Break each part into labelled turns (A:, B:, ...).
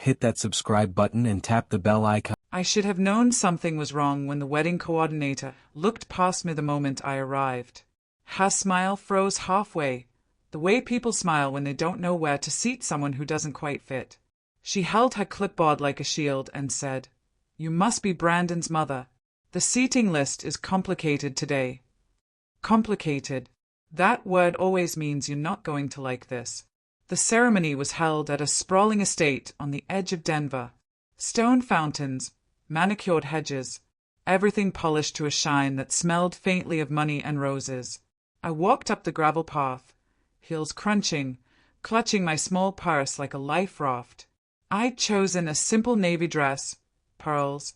A: hit that subscribe button and tap the bell icon.
B: I should have known something was wrong when the wedding coordinator looked past me the moment I arrived. Her smile froze halfway, the way people smile when they don't know where to seat someone who doesn't quite fit. She held her clipboard like a shield and said, "You must be Brandon's mother. The seating list is complicated today." Complicated. That word always means you're not going to like this. The ceremony was held at a sprawling estate on the edge of Denver. Stone fountains, manicured hedges, everything polished to a shine that smelled faintly of money and roses. I walked up the gravel path, heels crunching, clutching my small purse like a life raft. I'd chosen a simple navy dress, pearls,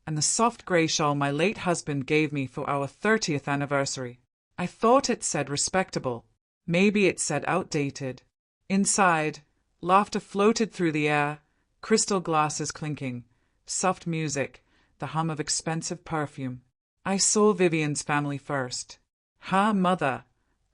B: and the soft gray shawl my late husband gave me for our 30th anniversary. I thought it said respectable. Maybe it said outdated. Inside, laughter floated through the air, crystal glasses clinking, soft music, the hum of expensive perfume. I saw Vivian's family first. Her mother,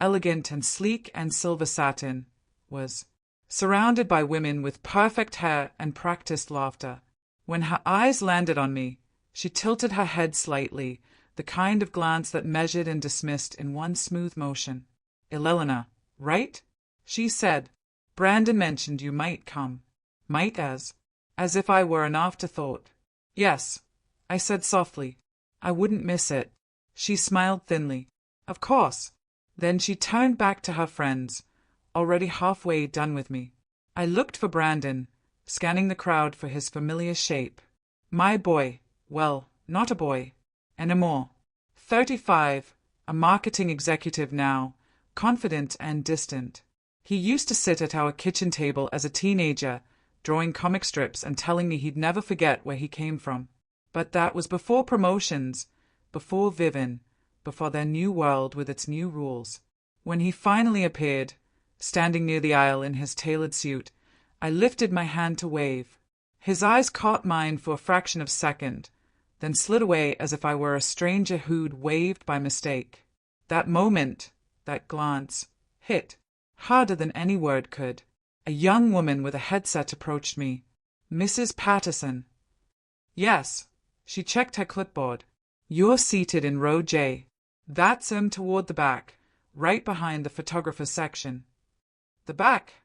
B: elegant and sleek and silver satin, was surrounded by women with perfect hair and practiced laughter. When her eyes landed on me, she tilted her head slightly, the kind of glance that measured and dismissed in one smooth motion. "Elena, right?" she said. "Brandon mentioned you might come." Might as if I were an afterthought. "Yes," I said softly. "I wouldn't miss it." She smiled thinly. "Of course." Then she turned back to her friends, already halfway done with me. I looked for Brandon, scanning the crowd for his familiar shape. My boy, well, not a boy anymore. 35, a marketing executive now, confident and distant. He used to sit at our kitchen table as a teenager, drawing comic strips and telling me he'd never forget where he came from. But that was before promotions, before Vivian, before their new world with its new rules. When he finally appeared, standing near the aisle in his tailored suit, I lifted my hand to wave. His eyes caught mine for a fraction of a second, then slid away as if I were a stranger who'd waved by mistake. That moment, that glance, hit harder than any word could. A young woman with a headset approached me. "Mrs. Patterson." "Yes." She checked her clipboard. "You're seated in row J. That's toward the back, right behind the photographer's section." "The back?"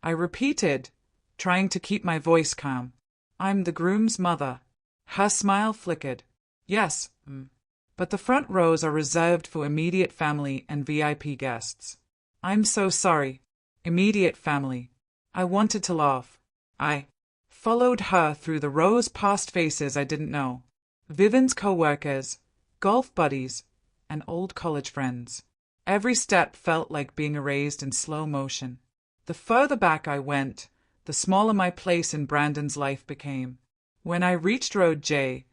B: I repeated, trying to keep my voice calm. "I'm the groom's mother." Her smile flickered. "Yes, but the front rows are reserved for immediate family and VIP guests." "I'm so sorry." Immediate family. I wanted to laugh. I followed her through the rows past faces I didn't know. Vivian's co-workers, golf buddies, and old college friends. Every step felt like being erased in slow motion. The further back I went, the smaller my place in Brandon's life became. When I reached row J,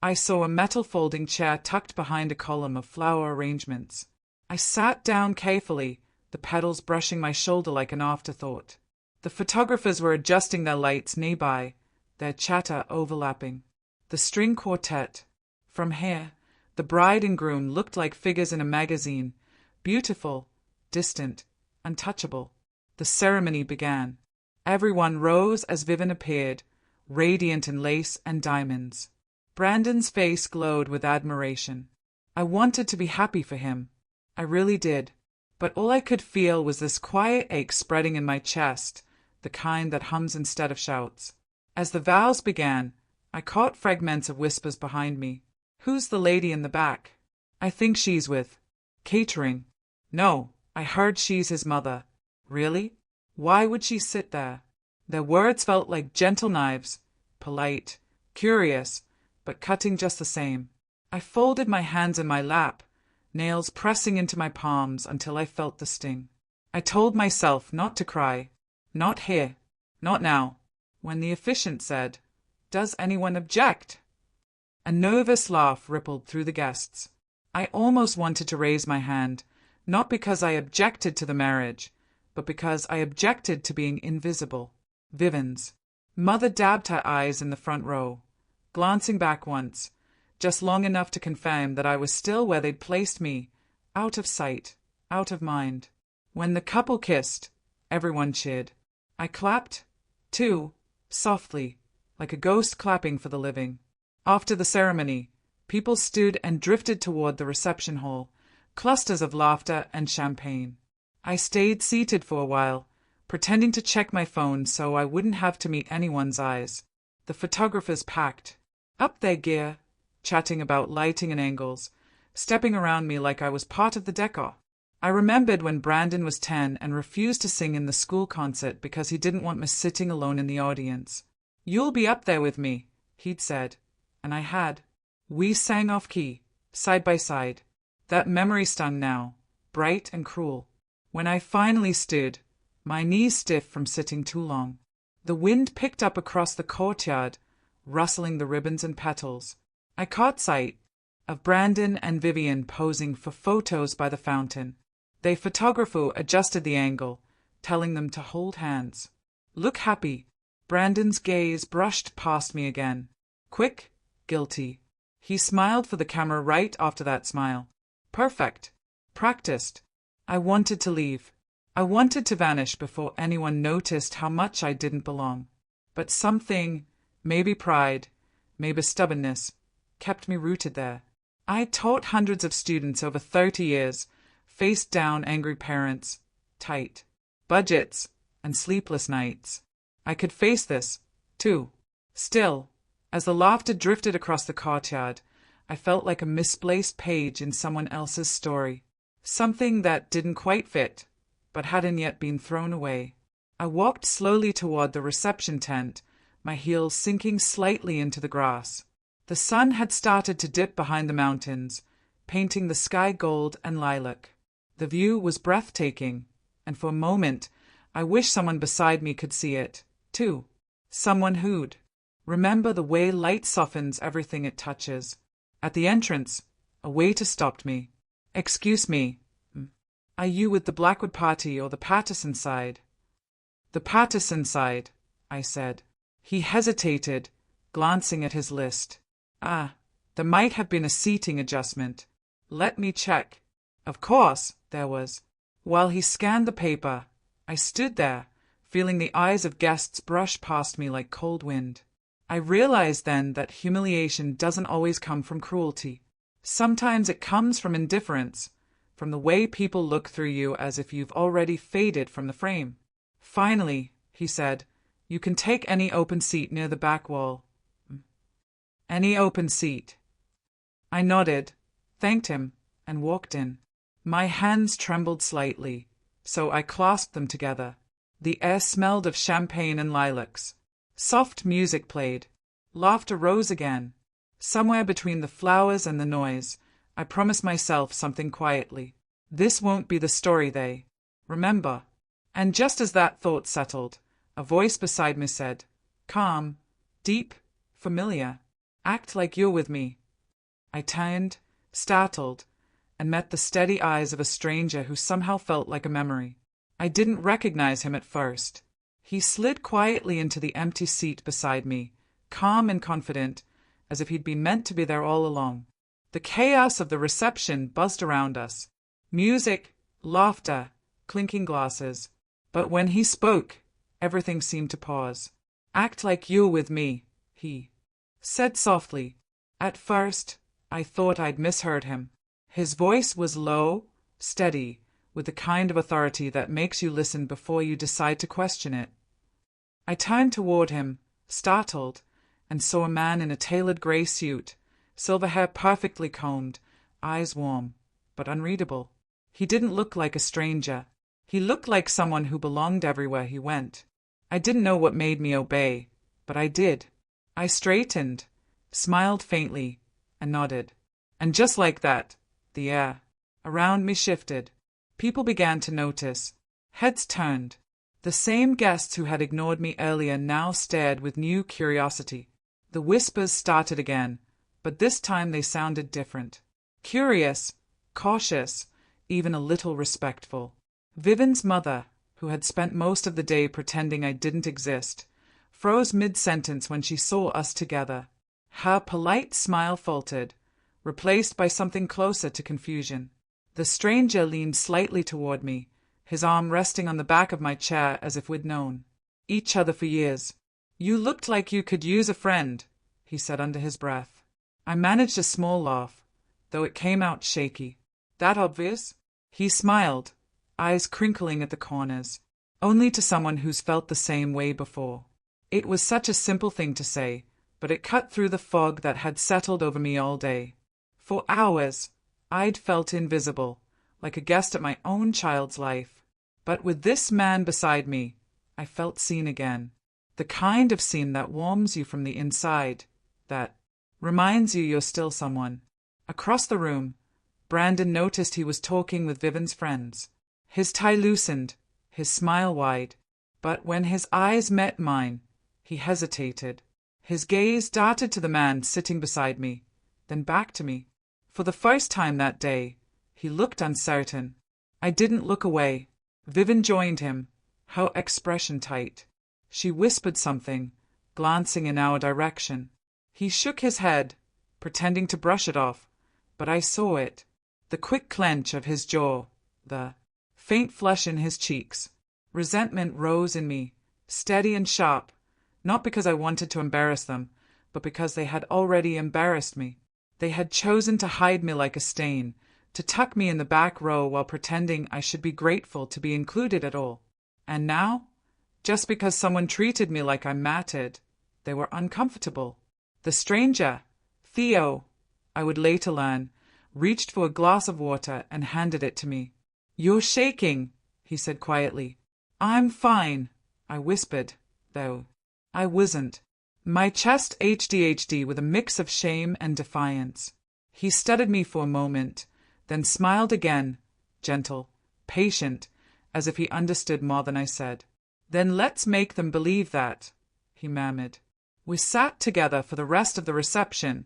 B: I saw a metal folding chair tucked behind a column of flower arrangements. I sat down carefully, the petals brushing my shoulder like an afterthought. The photographers were adjusting their lights nearby, their chatter overlapping. The string quartet. From here, the bride and groom looked like figures in a magazine, beautiful, distant, untouchable. The ceremony began. Everyone rose as Vivian appeared, radiant in lace and diamonds. Brandon's face glowed with admiration. I wanted to be happy for him. I really did. But all I could feel was this quiet ache spreading in my chest, the kind that hums instead of shouts. As the vows began, I caught fragments of whispers behind me. "Who's the lady in the back?" "I think she's with catering." "No, I heard she's his mother." "Really? Why would she sit there?" Their words felt like gentle knives, polite, curious, but cutting just the same. I folded my hands in my lap, nails pressing into my palms until I felt the sting. I told myself not to cry. Not here. Not now. When the officiant said, "Does anyone object?" A nervous laugh rippled through the guests. I almost wanted to raise my hand, not because I objected to the marriage, but because I objected to being invisible. Vivian's mother dabbed her eyes in the front row, glancing back once, just long enough to confirm that I was still where they'd placed me, out of sight, out of mind. When the couple kissed, everyone cheered. I clapped, too, softly, like a ghost clapping for the living. After the ceremony, people stood and drifted toward the reception hall, clusters of laughter and champagne. I stayed seated for a while, pretending to check my phone so I wouldn't have to meet anyone's eyes. The photographers packed up their gear, chatting about lighting and angles, stepping around me like I was part of the decor. I remembered when Brandon was 10 and refused to sing in the school concert because he didn't want me sitting alone in the audience. "You'll be up there with me," he'd said, and I had. We sang off-key, side by side. That memory stung now, bright and cruel. When I finally stood, my knees stiff from sitting too long, the wind picked up across the courtyard, rustling the ribbons and petals. I caught sight of Brandon and Vivian posing for photos by the fountain. The photographer adjusted the angle, telling them to hold hands. "Look happy." Brandon's gaze brushed past me again. Quick, guilty. He smiled for the camera right after that smile. Perfect. Practiced. I wanted to leave. I wanted to vanish before anyone noticed how much I didn't belong. But something, maybe pride, maybe stubbornness, kept me rooted there. I taught hundreds of students over 30 years, faced down angry parents, tight budgets, and sleepless nights. I could face this, too. Still, as the laughter drifted across the courtyard, I felt like a misplaced page in someone else's story. Something that didn't quite fit, but hadn't yet been thrown away. I walked slowly toward the reception tent, my heels sinking slightly into the grass. The sun had started to dip behind the mountains, painting the sky gold and lilac. The view was breathtaking, and for a moment I wished someone beside me could see it, too. Someone who'd remember the way light softens everything it touches. At the entrance, a waiter stopped me. "Excuse me, are you with the Blackwood party or the Patterson side?" "The Patterson side," I said. He hesitated, glancing at his list. "Ah, there might have been a seating adjustment. Let me check." Of course, there was. While he scanned the paper, I stood there, feeling the eyes of guests brush past me like cold wind. I realized then that humiliation doesn't always come from cruelty. Sometimes it comes from indifference, from the way people look through you as if you've already faded from the frame. "Finally," he said, "you can take any open seat near the back wall." Any open seat. I nodded, thanked him, and walked in. My hands trembled slightly, so I clasped them together. The air smelled of champagne and lilacs. Soft music played. Laughter rose again. Somewhere between the flowers and the noise, I promised myself something quietly. This won't be the story they remember. And just as that thought settled, a voice beside me said, calm, deep, familiar, "Act like you're with me." I turned, startled, and met the steady eyes of a stranger who somehow felt like a memory. I didn't recognize him at first. He slid quietly into the empty seat beside me, calm and confident, as if he'd been meant to be there all along. The chaos of the reception buzzed around us. Music, laughter, clinking glasses. But when he spoke, everything seemed to pause. "Act like you're with me," he said softly. At first, I thought I'd misheard him. His voice was low, steady, with the kind of authority that makes you listen before you decide to question it. I turned toward him, startled, and saw a man in a tailored gray suit, silver hair perfectly combed, eyes warm, but unreadable. He didn't look like a stranger. He looked like someone who belonged everywhere he went. I didn't know what made me obey, but I did. I straightened, smiled faintly, and nodded. And just like that, the air around me shifted. People began to notice. Heads turned. The same guests who had ignored me earlier now stared with new curiosity. The whispers started again, but this time they sounded different. Curious, cautious, even a little respectful. Vivian's mother, who had spent most of the day pretending I didn't exist, froze mid-sentence when she saw us together. Her polite smile faltered, replaced by something closer to confusion. The stranger leaned slightly toward me, his arm resting on the back of my chair as if we'd known each other for years. You looked like you could use a friend, he said under his breath. I managed a small laugh, though it came out shaky. That obvious? He smiled, eyes crinkling at the corners. Only to someone who's felt the same way before. It was such a simple thing to say, but it cut through the fog that had settled over me all day. For hours, I'd felt invisible, like a guest at my own child's life. But with this man beside me, I felt seen again. The kind of seen that warms you from the inside, that reminds you you're still someone. Across the room, Brandon noticed he was talking with Vivian's friends. His tie loosened, his smile wide, but when his eyes met mine, he hesitated. His gaze darted to the man sitting beside me, then back to me. For the first time that day, he looked uncertain. I didn't look away. Vivian joined him, her expression tight. She whispered something, glancing in our direction. He shook his head, pretending to brush it off, but I saw it. The quick clench of his jaw, the faint flush in his cheeks. Resentment rose in me, steady and sharp, not because I wanted to embarrass them, but because they had already embarrassed me. They had chosen to hide me like a stain, to tuck me in the back row while pretending I should be grateful to be included at all. And now, just because someone treated me like I mattered, they were uncomfortable. The stranger, Theo, I would later learn, reached for a glass of water and handed it to me. "You're shaking," he said quietly. "I'm fine," I whispered, though I wasn't. My chest HDHD with a mix of shame and defiance. He studied me for a moment, then smiled again, gentle, patient, as if he understood more than I said. "Then let's make them believe that," he murmured. We sat together for the rest of the reception,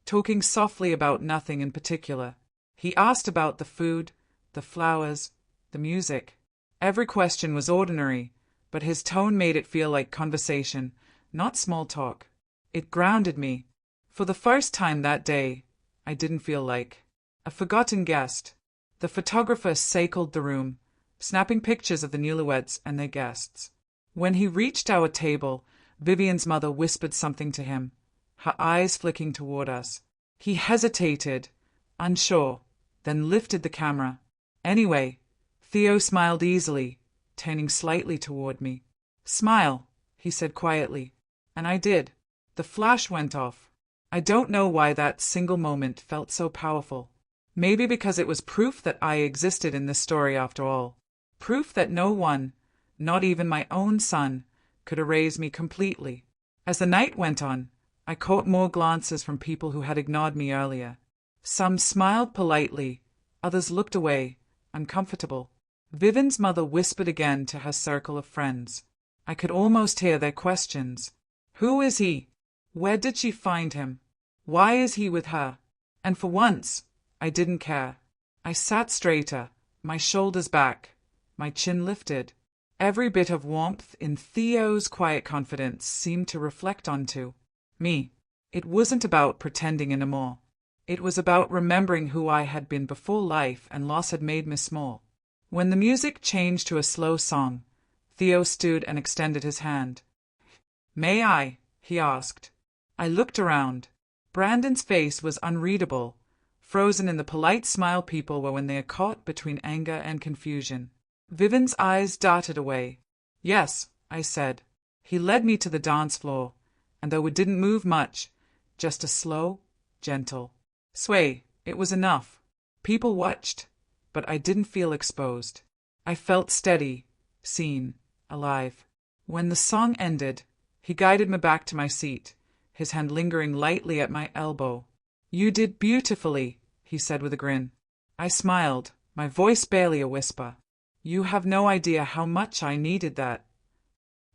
B: talking softly about nothing in particular. He asked about the food, the flowers, the music. Every question was ordinary, but his tone made it feel like conversation, not small talk. It grounded me. For the first time that day, I didn't feel like a forgotten guest. The photographer circled the room, snapping pictures of the newlyweds and their guests. When he reached our table, Vivian's mother whispered something to him, her eyes flicking toward us. He hesitated, unsure, then lifted the camera. Anyway, Theo smiled easily, turning slightly toward me. "Smile," he said quietly, and I did. The flash went off. I don't know why that single moment felt so powerful. Maybe because it was proof that I existed in this story after all. Proof that no one, not even my own son, could erase me completely. As the night went on, I caught more glances from people who had ignored me earlier. Some smiled politely, others looked away, uncomfortable. Vivian's mother whispered again to her circle of friends. I could almost hear their questions. Who is he? Where did she find him? Why is he with her? And for once, I didn't care. I sat straighter, my shoulders back, my chin lifted. Every bit of warmth in Theo's quiet confidence seemed to reflect onto me. It wasn't about pretending anymore. It was about remembering who I had been before life and loss had made me small. When the music changed to a slow song, Theo stood and extended his hand. "May I?" he asked. I looked around. Brandon's face was unreadable, frozen in the polite smile people wear when they are caught between anger and confusion. Vivian's eyes darted away. "Yes," I said. He led me to the dance floor, and though we didn't move much, just a slow, gentle sway, it was enough. People watched, but I didn't feel exposed. I felt steady, seen, alive. When the song ended, he guided me back to my seat, his hand lingering lightly at my elbow. "You did beautifully," he said with a grin. I smiled, my voice barely a whisper. "You have no idea how much I needed that."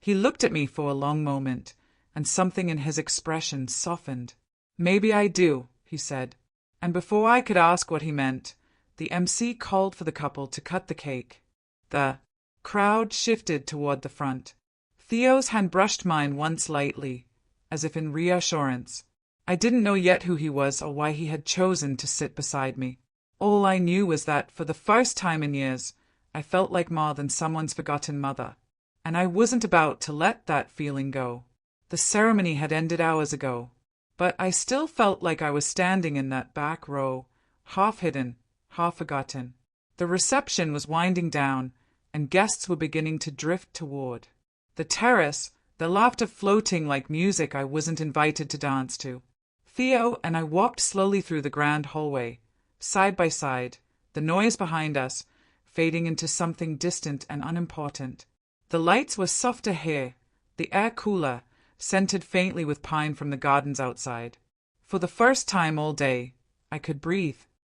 B: He looked at me for a long moment, and something in his expression softened. "Maybe I do," he said. And before I could ask what he meant, the MC called for the couple to cut the cake. The crowd shifted toward the front. Theo's hand brushed mine once lightly, as if in reassurance. I didn't know yet who he was or why he had chosen to sit beside me. All I knew was that, for the first time in years, I felt like more than someone's forgotten mother. And I wasn't about to let that feeling go. The ceremony had ended hours ago, but I still felt like I was standing in that back row, half hidden, half forgotten. The reception was winding down, and guests were beginning to drift toward the terrace, the laughter floating like music I wasn't invited to dance to. Theo and I walked slowly through the grand hallway, side by side, the noise behind us fading into something distant and unimportant. The lights were softer here, the air cooler, scented faintly with pine from the gardens outside. For the first time all day, I could breathe.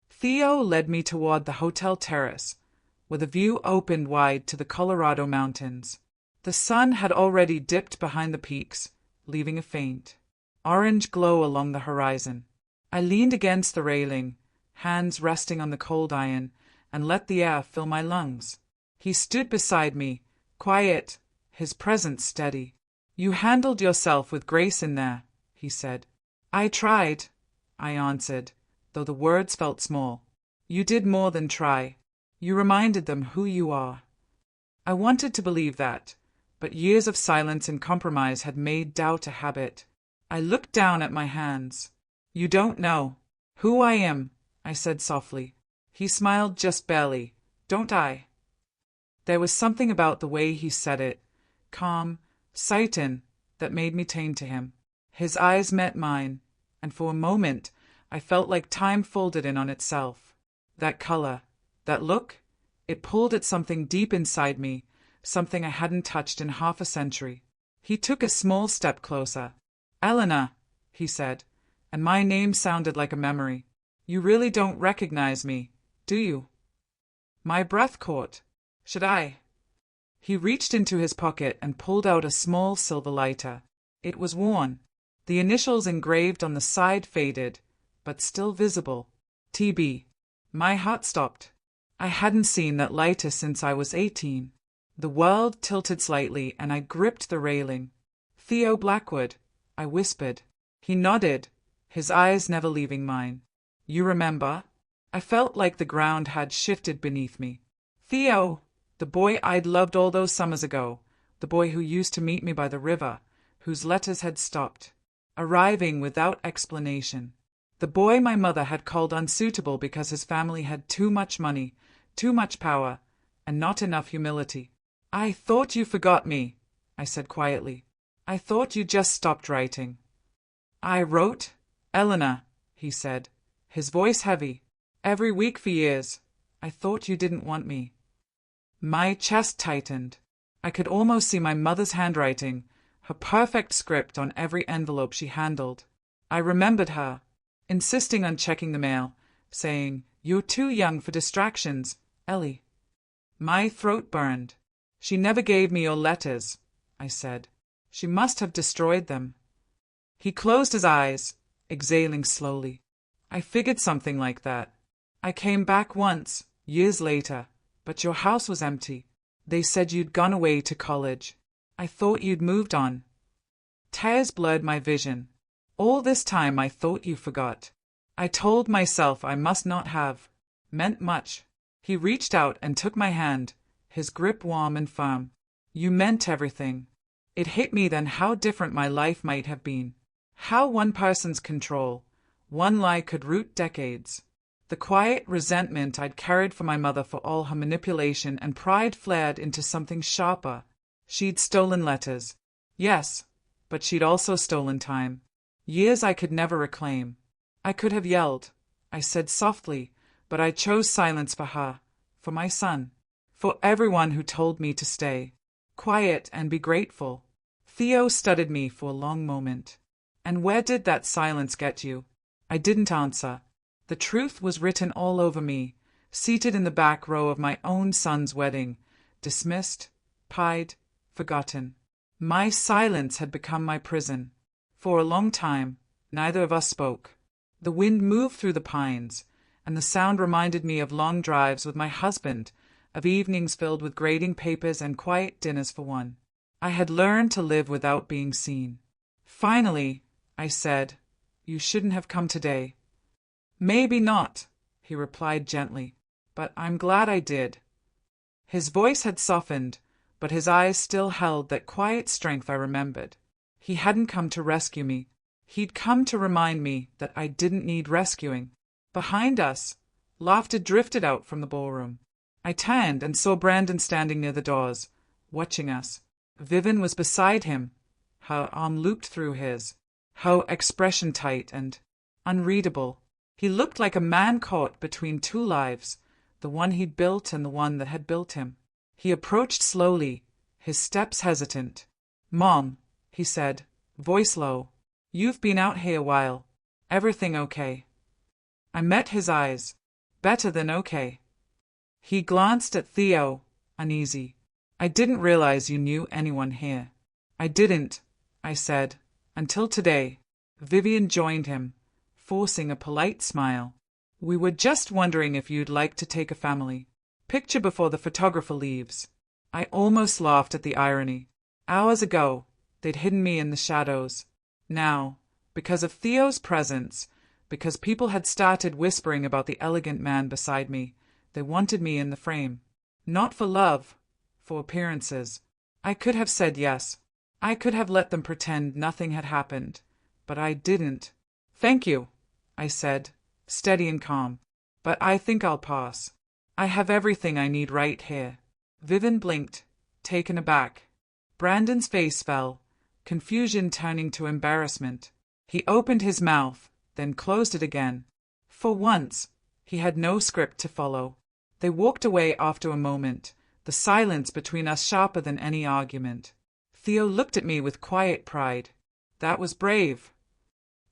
B: Theo led me toward the hotel terrace, where the view opened wide to the Colorado mountains. The sun had already dipped behind the peaks, leaving a faint orange glow along the horizon. I leaned against the railing, hands resting on the cold iron, and let the air fill my lungs. He stood beside me, quiet, his presence steady. "You handled yourself with grace in there," he said. "I tried," I answered, though the words felt small. "You did more than try. You reminded them who you are." I wanted to believe that, but years of silence and compromise had made doubt a habit. I looked down at my hands. "You don't know who I am," I said softly. He smiled just barely. "Don't I?" There was something about the way he said it, calm, certain, that made me tame to him. His eyes met mine, and for a moment I felt like time folded in on itself. That color, that look, it pulled at something deep inside me, something I hadn't touched in half a century. He took a small step closer. "Eleanor," he said, and my name sounded like a memory. "You really don't recognize me, do you?" My breath caught. Should I? He reached into his pocket and pulled out a small silver lighter. It was worn, the initials engraved on the side faded, but still visible. TB. My heart stopped. I hadn't seen that lighter since I was 18. The world tilted slightly, and I gripped the railing. "Theo Blackwood," I whispered. He nodded, his eyes never leaving mine. "You remember?" I felt like the ground had shifted beneath me. Theo, the boy I'd loved all those summers ago, the boy who used to meet me by the river, whose letters had stopped arriving without explanation. The boy my mother had called unsuitable because his family had too much money, too much power, and not enough humility. "I thought you forgot me," I said quietly. "I thought you just stopped writing." "I wrote, Eleanor," he said, his voice heavy. "Every week for years. I thought you didn't want me." My chest tightened. I could almost see my mother's handwriting, her perfect script on every envelope she handled. I remembered her, insisting on checking the mail, saying, "You're too young for distractions, Ellie." My throat burned. "She never gave me your letters," I said. "She must have destroyed them." He closed his eyes, exhaling slowly. "I figured something like that. I came back once, years later, but your house was empty. They said you'd gone away to college. I thought you'd moved on." Tears blurred my vision. All this time I thought you forgot. I told myself I must not have meant much. He reached out and took my hand, his grip warm and firm. "You meant everything." It hit me then how different my life might have been. How one person's control, one lie could root decades. The quiet resentment I'd carried for my mother for all her manipulation and pride flared into something sharper. She'd stolen letters. Yes, but she'd also stolen time. Years I could never reclaim. I could have yelled. I said softly, but I chose silence for her, for my son, for everyone who told me to stay quiet and be grateful. Theo studied me for a long moment. "And where did that silence get you?" I didn't answer. The truth was written all over me, seated in the back row of my own son's wedding, dismissed, pied, forgotten. My silence had become my prison. For a long time, neither of us spoke. The wind moved through the pines, and the sound reminded me of long drives with my husband, of evenings filled with grading papers and quiet dinners for one. I had learned to live without being seen. Finally, I said, "You shouldn't have come today." "Maybe not," he replied gently, "but I'm glad I did." His voice had softened, but his eyes still held that quiet strength I remembered. He hadn't come to rescue me. He'd come to remind me that I didn't need rescuing. Behind us, laughter drifted out from the ballroom. I turned and saw Brandon standing near the doors, watching us. Vivian was beside him, her arm looped through his, her expression tight and unreadable. He looked like a man caught between two lives, the one he'd built and the one that had built him. He approached slowly, his steps hesitant. "Mom," he said, voice low, "you've been out here a while. Everything okay?" I met his eyes. Better than okay. He glanced at Theo, uneasy. "I didn't realize you knew anyone here." "I didn't," I said, "until today." Vivian joined him, forcing a polite smile. "We were just wondering if you'd like to take a family picture before the photographer leaves." I almost laughed at the irony. Hours ago, they'd hidden me in the shadows. Now, because of Theo's presence, because people had started whispering about the elegant man beside me, they wanted me in the frame. Not for love, for appearances. I could have said yes. I could have let them pretend nothing had happened, but I didn't. "Thank you," I said, steady and calm, "but I think I'll pass. I have everything I need right here." Vivian blinked, taken aback. Brandon's face fell, confusion turning to embarrassment. He opened his mouth, then closed it again. For once, he had no script to follow. They walked away after a moment, the silence between us sharper than any argument. Theo looked at me with quiet pride. "That was brave."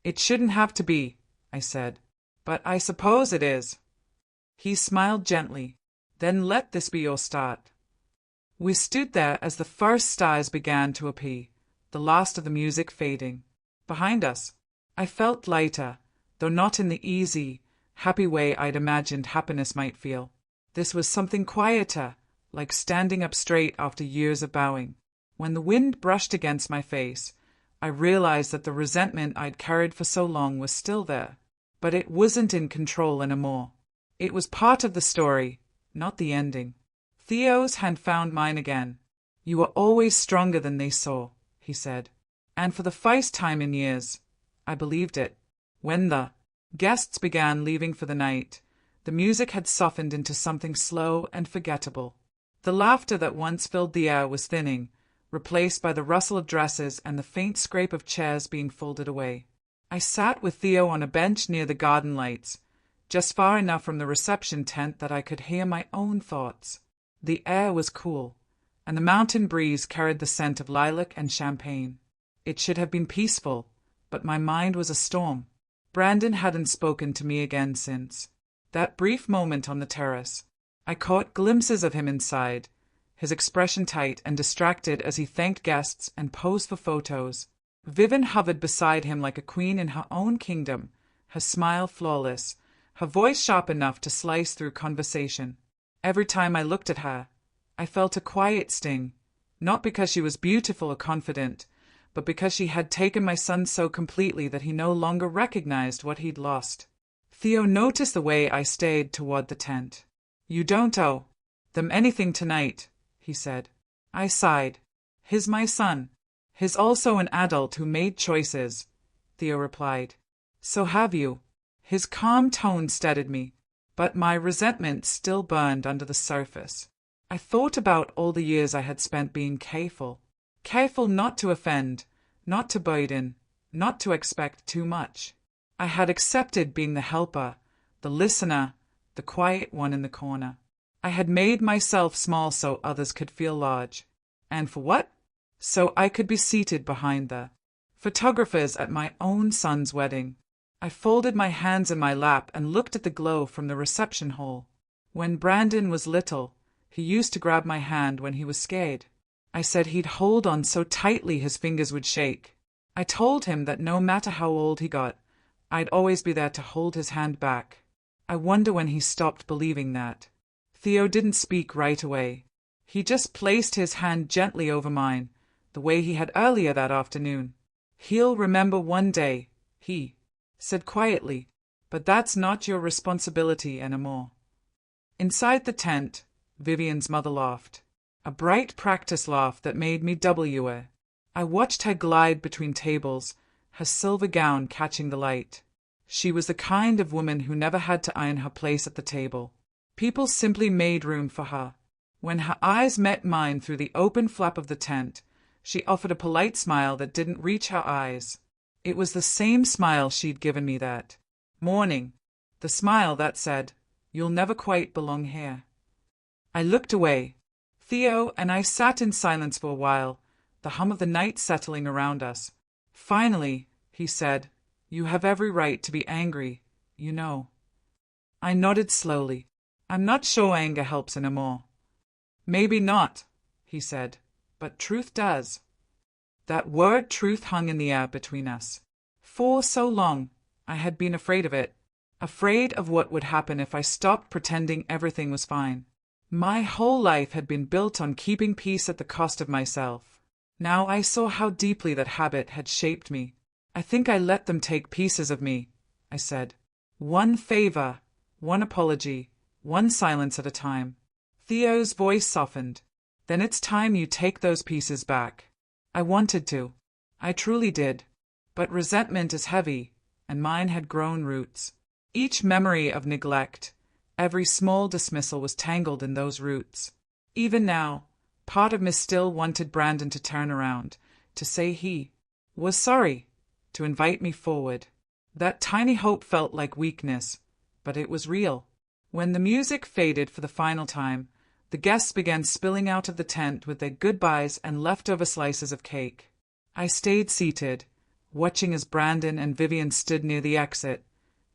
B: "It shouldn't have to be," I said, "but I suppose it is." He smiled gently. "Then let this be your start." We stood there as the first stars began to appear, the last of the music fading. Behind us, I felt lighter, though not in the easy, happy way I'd imagined happiness might feel. This was something quieter, like standing up straight after years of bowing. When the wind brushed against my face, I realized that the resentment I'd carried for so long was still there. But it wasn't in control anymore. It was part of the story, not the ending. Theo's hand found mine again. "You were always stronger than they saw," he said. And for the first time in years, I believed it. When the guests began leaving for the night, the music had softened into something slow and forgettable. The laughter that once filled the air was thinning, replaced by the rustle of dresses and the faint scrape of chairs being folded away. I sat with Theo on a bench near the garden lights, just far enough from the reception tent that I could hear my own thoughts. The air was cool, and the mountain breeze carried the scent of lilac and champagne. It should have been peaceful, but my mind was a storm. Brandon hadn't spoken to me again since that brief moment on the terrace. I caught glimpses of him inside, his expression tight and distracted as he thanked guests and posed for photos. Vivian hovered beside him like a queen in her own kingdom, her smile flawless, her voice sharp enough to slice through conversation. Every time I looked at her, I felt a quiet sting, not because she was beautiful or confident, but because she had taken my son so completely that he no longer recognized what he'd lost. Theo noticed the way I stayed toward the tent. "You don't owe them anything tonight," he said. I sighed. "He's my son. He's also an adult who made choices," Theo replied. "So have you." His calm tone steadied me, but my resentment still burned under the surface. I thought about all the years I had spent being careful not to offend, not to burden, not to expect too much. I had accepted being the helper, the listener, the quiet one in the corner. I had made myself small so others could feel large. And for what? So I could be seated behind the photographers at my own son's wedding. I folded my hands in my lap and looked at the glow from the reception hall. When Brandon was little, he used to grab my hand when he was scared. I said he'd hold on so tightly his fingers would shake. I told him that no matter how old he got, I'd always be there to hold his hand back. I wonder when he stopped believing that. Theo didn't speak right away. He just placed his hand gently over mine, the way he had earlier that afternoon. "He'll remember one day," he said quietly, "but that's not your responsibility anymore." Inside the tent, Vivian's mother laughed. A bright practice laugh that made me double. I watched her glide between tables, her silver gown catching the light. She was the kind of woman who never had to earn her place at the table. People simply made room for her. When her eyes met mine through the open flap of the tent, she offered a polite smile that didn't reach her eyes. It was the same smile she'd given me that morning, the smile that said, "You'll never quite belong here." I looked away. Theo and I sat in silence for a while, the hum of the night settling around us. Finally, he said, "You have every right to be angry, you know." I nodded slowly. "I'm not sure anger helps anymore." "Maybe not," he said, "but truth does." That word truth hung in the air between us. For so long, I had been afraid of it, afraid of what would happen if I stopped pretending everything was fine. My whole life had been built on keeping peace at the cost of myself. Now I saw how deeply that habit had shaped me. "I think I let them take pieces of me," I said. "One favor, one apology, one silence at a time." Theo's voice softened. "Then it's time you take those pieces back." I wanted to. I truly did. But resentment is heavy, and mine had grown roots. Each memory of neglect, every small dismissal was tangled in those roots. Even now, part of me still wanted Brandon to turn around, to say he was sorry, to invite me forward. That tiny hope felt like weakness, but it was real. When the music faded for the final time, the guests began spilling out of the tent with their goodbyes and leftover slices of cake. I stayed seated, watching as Brandon and Vivian stood near the exit,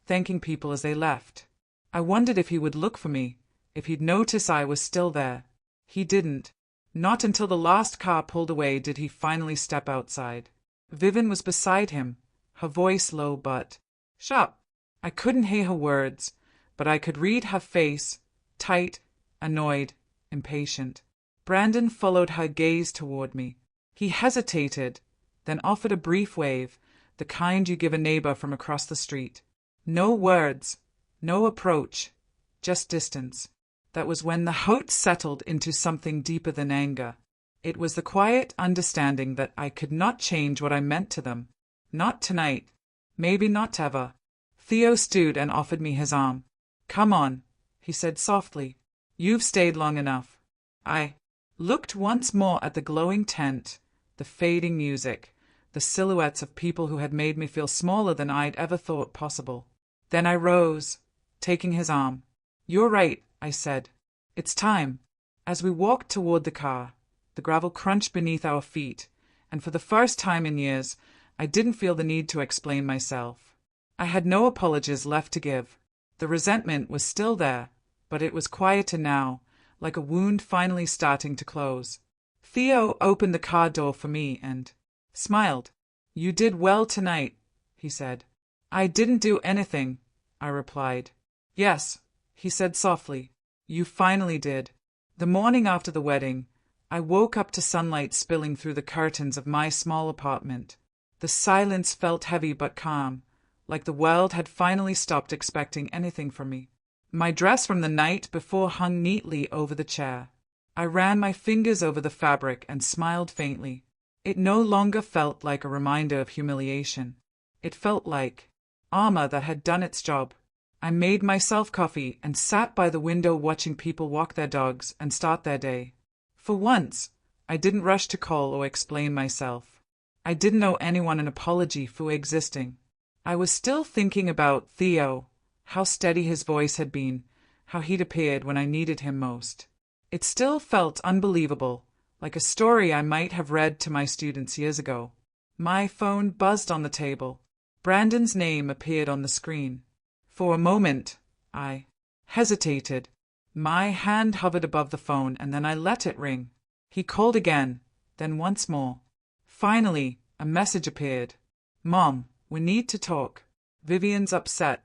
B: thanking people as they left. I wondered if he would look for me, if he'd notice I was still there. He didn't. Not until the last car pulled away did he finally step outside. Vivian was beside him, her voice low but sharp. I couldn't hear her words, but I could read her face, tight, annoyed, impatient. Brandon followed her gaze toward me. He hesitated, then offered a brief wave, the kind you give a neighbor from across the street. No words, no approach, just distance. That was when the hurt settled into something deeper than anger. It was the quiet understanding that I could not change what I meant to them. Not tonight. Maybe not ever. Theo stood and offered me his arm. "Come on," he said softly. "You've stayed long enough." I looked once more at the glowing tent, the fading music, the silhouettes of people who had made me feel smaller than I'd ever thought possible. Then I rose, taking his arm. "You're right," I said. "It's time." As we walked toward the car, the gravel crunched beneath our feet, and for the first time in years, I didn't feel the need to explain myself. I had no apologies left to give. The resentment was still there, but it was quieter now, like a wound finally starting to close. Theo opened the car door for me and smiled. "You did well tonight," he said. "I didn't do anything," I replied. "Yes," he said softly. "You finally did." The morning after the wedding, I woke up to sunlight spilling through the curtains of my small apartment. The silence felt heavy but calm, like the world had finally stopped expecting anything from me. My dress from the night before hung neatly over the chair. I ran my fingers over the fabric and smiled faintly. It no longer felt like a reminder of humiliation. It felt like armor that had done its job. I made myself coffee and sat by the window watching people walk their dogs and start their day. For once, I didn't rush to call or explain myself. I didn't owe anyone an apology for existing. I was still thinking about Theo, how steady his voice had been, how he'd appeared when I needed him most. It still felt unbelievable, like a story I might have read to my students years ago. My phone buzzed on the table. Brandon's name appeared on the screen. For a moment, I hesitated. My hand hovered above the phone and then I let it ring. He called again, then once more. Finally, a message appeared. "Mom, we need to talk. Vivian's upset.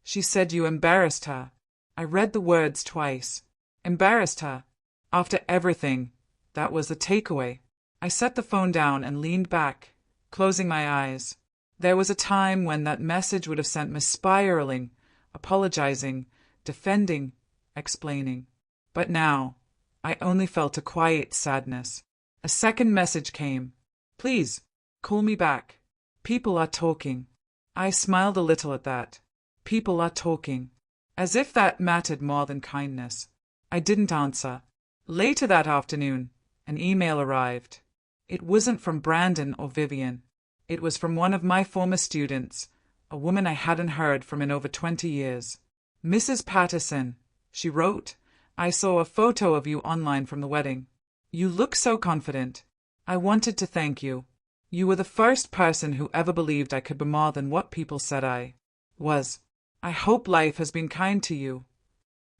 B: She said you embarrassed her." I read the words twice. Embarrassed her. After everything, that was the takeaway. I set the phone down and leaned back, closing my eyes. There was a time when that message would have sent me spiraling, apologizing, defending, explaining. But now, I only felt a quiet sadness. A second message came. Please, call me back. People are talking. I smiled a little at that. People are talking. As if that mattered more than kindness. I didn't answer. Later that afternoon, an email arrived. It wasn't from Brandon or Vivian. It was from one of my former students, a woman I hadn't heard from in over 20 years. Mrs. Patterson, she wrote, I saw a photo of you online from the wedding. You look so confident. I wanted to thank you. You were the first person who ever believed I could be more than what people said I was. I hope life has been kind to you.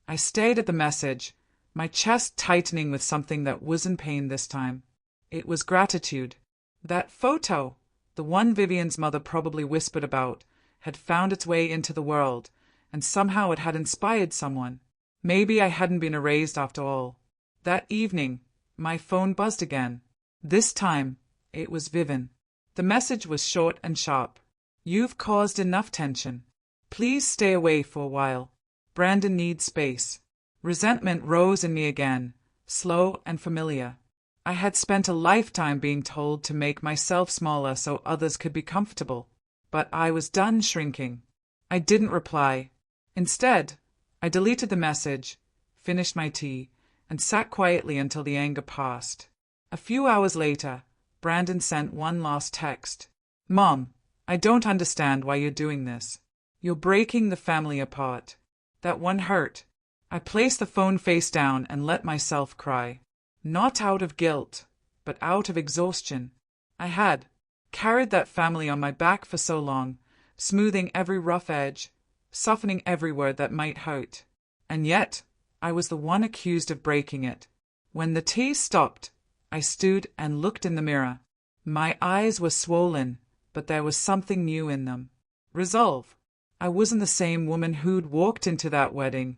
B: I stared at the message, my chest tightening with something that wasn't pain this time. It was gratitude. That photo, the one Vivian's mother probably whispered about, had found its way into the world, and somehow it had inspired someone. Maybe I hadn't been erased after all. That evening, my phone buzzed again. This time, it was Vivian. The message was short and sharp. You've caused enough tension. Please stay away for a while. Brandon needs space. Resentment rose in me again, slow and familiar. I had spent a lifetime being told to make myself smaller so others could be comfortable. But I was done shrinking. I didn't reply. Instead, I deleted the message, finished my tea, and sat quietly until the anger passed. A few hours later, Brandon sent one last text. Mom, I don't understand why you're doing this. You're breaking the family apart. That one hurt. I placed the phone face down and let myself cry. Not out of guilt, but out of exhaustion. I had carried that family on my back for so long, smoothing every rough edge, softening every word that might hurt. And yet, I was the one accused of breaking it. When the tea stopped, I stood and looked in the mirror. My eyes were swollen, but there was something new in them. Resolve. I wasn't the same woman who'd walked into that wedding,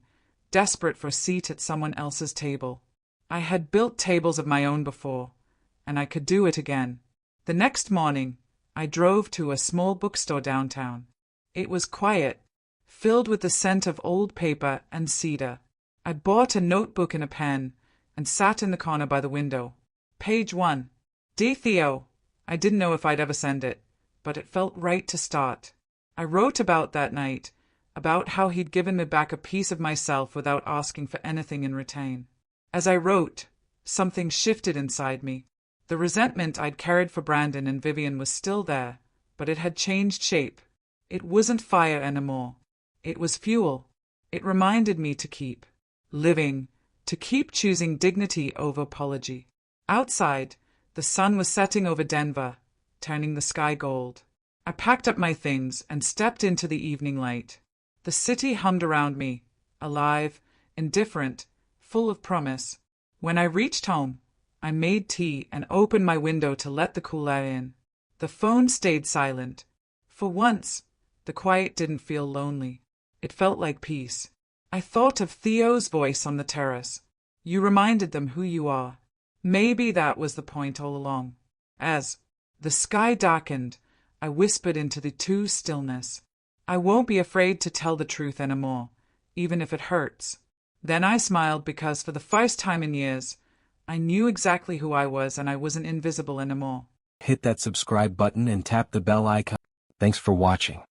B: desperate for a seat at someone else's table. I had built tables of my own before, and I could do it again. The next morning, I drove to a small bookstore downtown. It was quiet, filled with the scent of old paper and cedar. I bought a notebook and a pen, and sat in the corner by the window. Page 1. Dear Theo, I didn't know if I'd ever send it, but it felt right to start. I wrote about that night, about how he'd given me back a piece of myself without asking for anything in return. As I wrote, something shifted inside me. The resentment I'd carried for Brandon and Vivian was still there, but it had changed shape. It wasn't fire anymore. It was fuel. It reminded me to keep living, to keep choosing dignity over apology. Outside, the sun was setting over Denver, turning the sky gold. I packed up my things and stepped into the evening light. The city hummed around me, alive, indifferent, full of promise. When I reached home, I made tea and opened my window to let the cool air in. The phone stayed silent. For once, the quiet didn't feel lonely. It felt like peace. I thought of Theo's voice on the terrace. You reminded them who you are. Maybe that was the point all along. As the sky darkened, I whispered into the two stillness. I won't be afraid to tell the truth anymore, even if it hurts. Then I smiled because for the first time in years, I knew exactly who I was and I wasn't invisible anymore.
A: Hit that subscribe button and tap the bell icon. Thanks for watching.